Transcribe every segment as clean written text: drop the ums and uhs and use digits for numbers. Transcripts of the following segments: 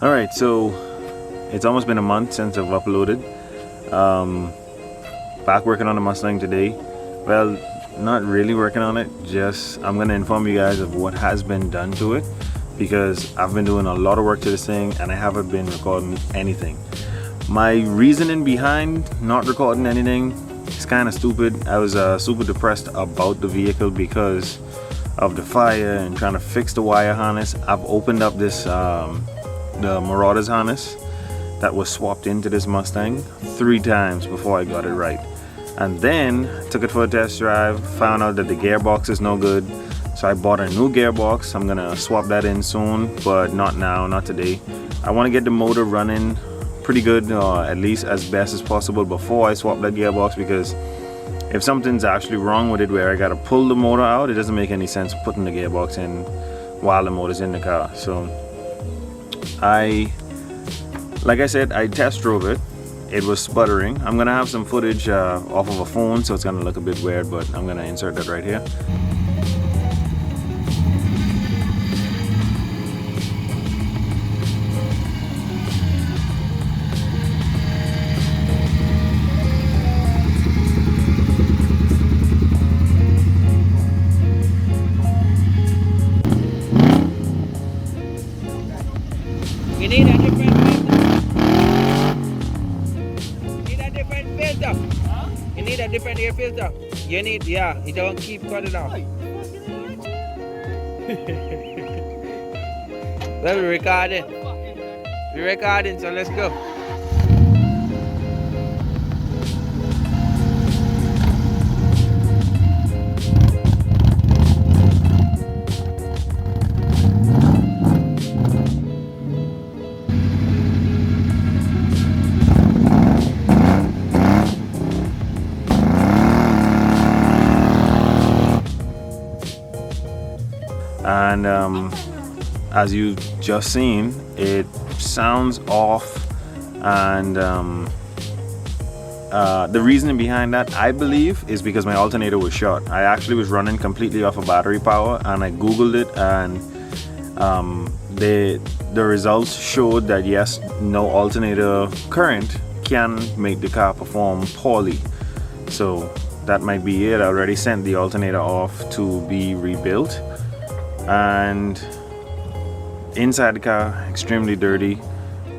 Alright, so it's almost been a month since I've uploaded. Back working on the Mustang today. Well, not really working on it, just I'm gonna inform you guys of what has been done to it, because I've been doing a lot of work to this thing and I haven't been recording anything. My reasoning behind not recording anything is kind of stupid. I was super depressed about the vehicle because of the fire and trying to fix the wire harness. I've opened up this the Marauder's harness that was swapped into this Mustang 3 times before I got it right, and then took it for a test drive, found out that the gearbox is no good, so I bought a new gearbox. I'm gonna swap that in soon, but not now, not today. I want to get the motor running pretty good, or at least as best as possible before I swap that gearbox, because if something's actually wrong with it where I gotta pull the motor out, it doesn't make any sense putting the gearbox in while the motor's in the car. So like I said, I test drove it. It was sputtering. I'm gonna have some footage off of a phone, so it's gonna look a bit weird, but I'm gonna insert that right here. You need a different filter. Huh? You need a different air filter. You need, yeah, you don't keep cutting off. Well, we're recording. We're recording, so let's go. And as you've just seen, it sounds off, and the reasoning behind that, I believe, is because my alternator was short. I actually was running completely off of battery power, and I googled it, and the results showed that yes, no alternator current can make the car perform poorly. So that might be it. I already sent the alternator off to be rebuilt, and inside the car extremely dirty,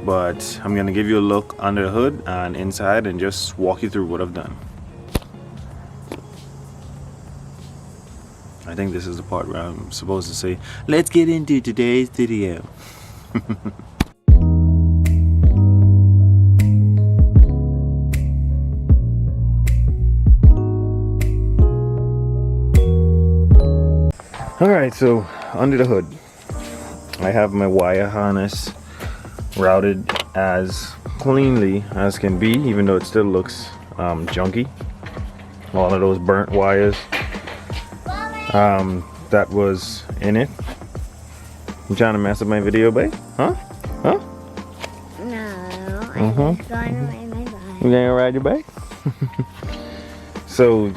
but I'm gonna give you a look under the hood and inside and just walk you through what I've done. I think this is the part where I'm supposed to say, let's get into today's video. Alright, so under the hood I have my wire harness routed as cleanly as can be, even though it still looks junky. All of those burnt wires that was in it. You trying to mess up my video, babe? Huh? Huh? No, I'm just going to ride my bike. You gonna ride your bike? So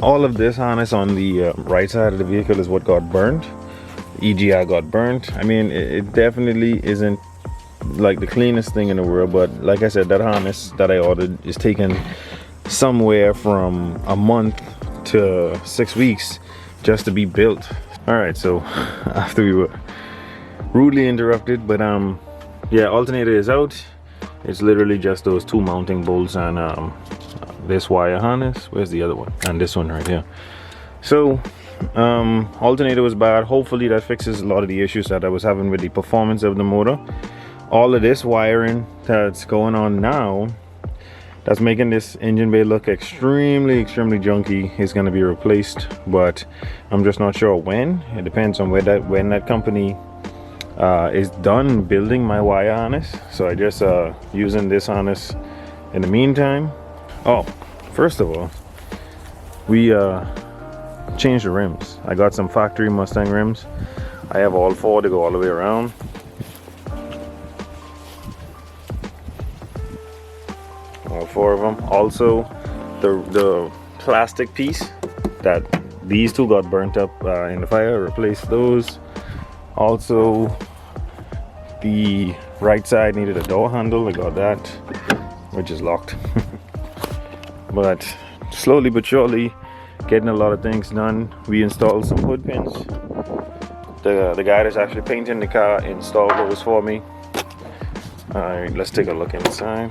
all of this harness on the right side of the vehicle is what got burned. EGI got burnt. I mean, it definitely isn't like the cleanest thing in the world, but like I said, that harness that I ordered is taking somewhere from a month to 6 weeks just to be built. All right, so after we were rudely interrupted, but yeah, alternator is out. It's literally just those 2 mounting bolts and this wire harness. Where's the other one? And this one right here. So alternator was bad. Hopefully that fixes a lot of the issues that I was having with the performance of the motor. All of this wiring that's going on now, that's making this engine bay look extremely junky, is going to be replaced, but I'm just not sure when. It depends on when that company is done building my wire harness. So I just using this harness in the meantime. Oh, first of all, we changed the rims. I got some factory Mustang rims. I have all 4 to go all the way around. All 4 of them. Also, the plastic piece that these 2 got burnt up in the fire, replaced those. Also, The right side needed a door handle. I got that, which is locked. But slowly but surely getting a lot of things done. We installed some hood pins. The guy that's actually painting the car installed those for me. Alright, let's take a look inside.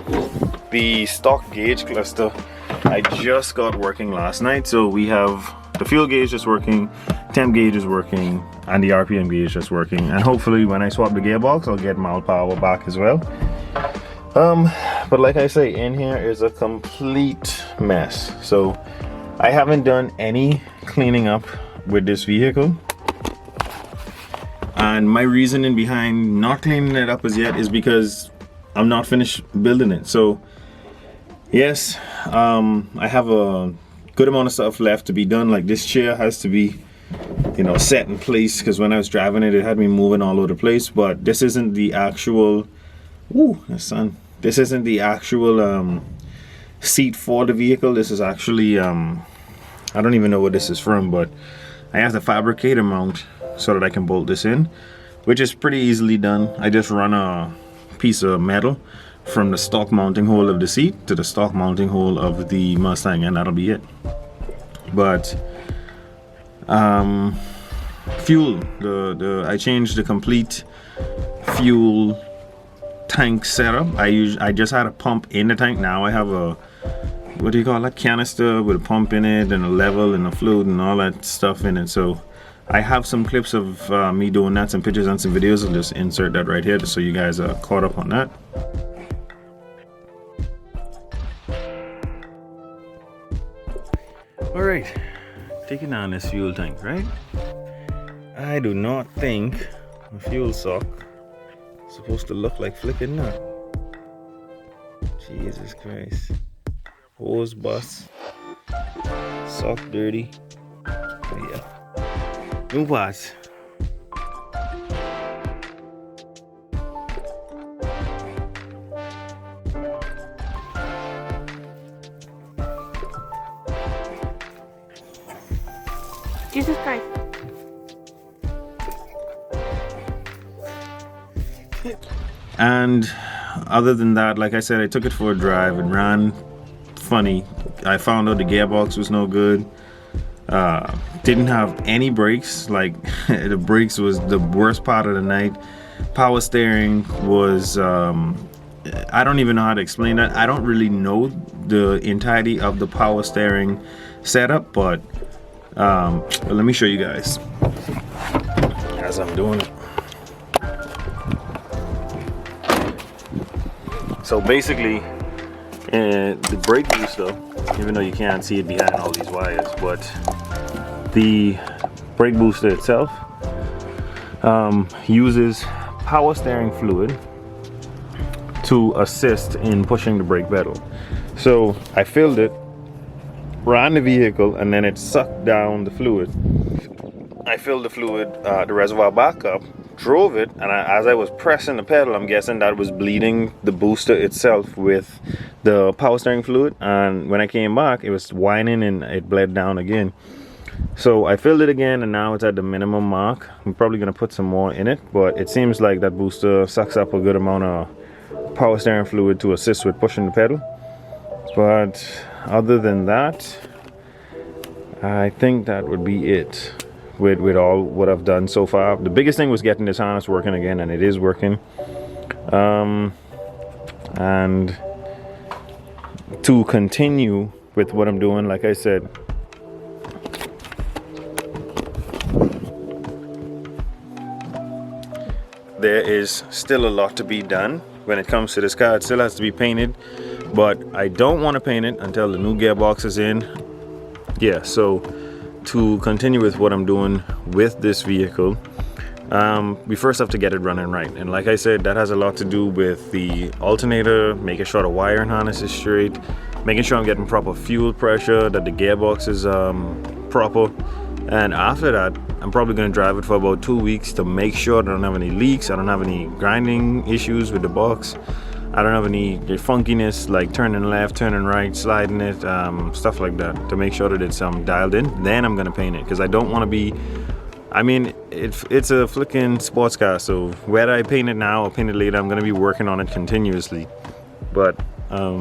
The stock gauge cluster I just got working last night. So we have the fuel gauge is working, temp gauge is working, and the RPM gauge is working. And hopefully when I swap the gearbox, I'll get mile power back as well. But like I say, in here is a complete mess. So I haven't done any cleaning up with this vehicle. And my reasoning behind not cleaning it up as yet is because I'm not finished building it. So yes, I have a good amount of stuff left to be done. Like this chair has to be, you know, set in place, because when I was driving it, it had me moving all over the place. But this isn't the actual, the sun. This isn't the actual seat for the vehicle. This is actually, I don't even know what this is from, but I have to fabricate a mount so that I can bolt this in, which is pretty easily done. I just run a piece of metal from the stock mounting hole of the seat to the stock mounting hole of the Mustang, and that'll be it. But fuel, I changed the complete fuel tank setup. I just had a pump in the tank. Now I have a, what do you call that, canister with a pump in it and a level and a fluid and all that stuff in it. So I have some clips of me doing that, some pictures and some videos. I'll just insert that right here just so you guys are caught up on that. Alright, taking on this fuel tank, right? I do not think a fuel sock is supposed to look like flipping nut. Jesus Christ. Hose bust. Sock dirty. Oh, yeah. Move pass. Jesus Christ. And other than that, like I said, I took it for a drive and ran funny. I found out the gearbox was no good. Didn't have any brakes. Like the brakes was the worst part of the night. Power steering was I don't even know how to explain that. I don't really know the entirety of the power steering setup, but let me show you guys as I'm doing it. So basically, the brake booster, even though you can't see it behind all these wires, but the brake booster itself uses power steering fluid to assist in pushing the brake pedal. So I filled it, ran the vehicle, and then it sucked down the fluid. I filled the fluid, the reservoir back up, drove it, and as I was pressing the pedal, I'm guessing that was bleeding the booster itself with the power steering fluid, and when I came back, it was whining and it bled down again. So I filled it again, and now it's at the minimum mark. I'm probably gonna put some more in it, but it seems like that booster sucks up a good amount of power steering fluid to assist with pushing the pedal. But other than that, I think that would be it with all what I've done so far. The biggest thing was getting this harness working again, and it is working. And to continue with what I'm doing, like I said, there is still a lot to be done when it comes to this car. It still has to be painted, but I don't want to paint it until the new gearbox is in. Yeah, so to continue with what I'm doing with this vehicle, we first have to get it running right. And like I said, that has a lot to do with the alternator, making sure the wiring harness is straight, making sure I'm getting proper fuel pressure, that the gearbox is proper. And after that, I'm probably going to drive it for about 2 weeks to make sure that I don't have any leaks, I don't have any grinding issues with the box, I don't have any funkiness like turning left, turning right, sliding it, stuff like that, to make sure that it's dialed in. Then I'm going to paint it, because I don't want to be I mean, it's a flicking sports car, so whether I paint it now or paint it later, I'm gonna be working on it continuously. But a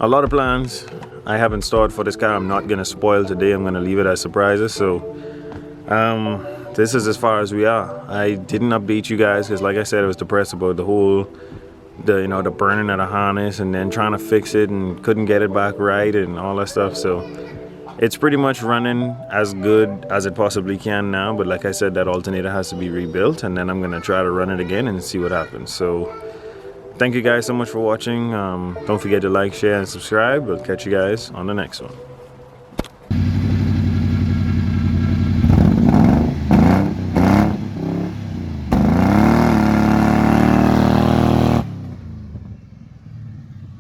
lot of plans I have in store for this car. I'm not gonna spoil today. I'm gonna leave it as surprises. So this is as far as we are. I didn't update you guys because, like I said, I was depressed about the burning of the harness and then trying to fix it and couldn't get it back right and all that stuff. So it's pretty much running as good as it possibly can now, but like I said, that alternator has to be rebuilt, and then I'm gonna try to run it again and see what happens. So thank you guys so much for watching. Don't forget to like, share, and subscribe. We'll catch you guys on the next one.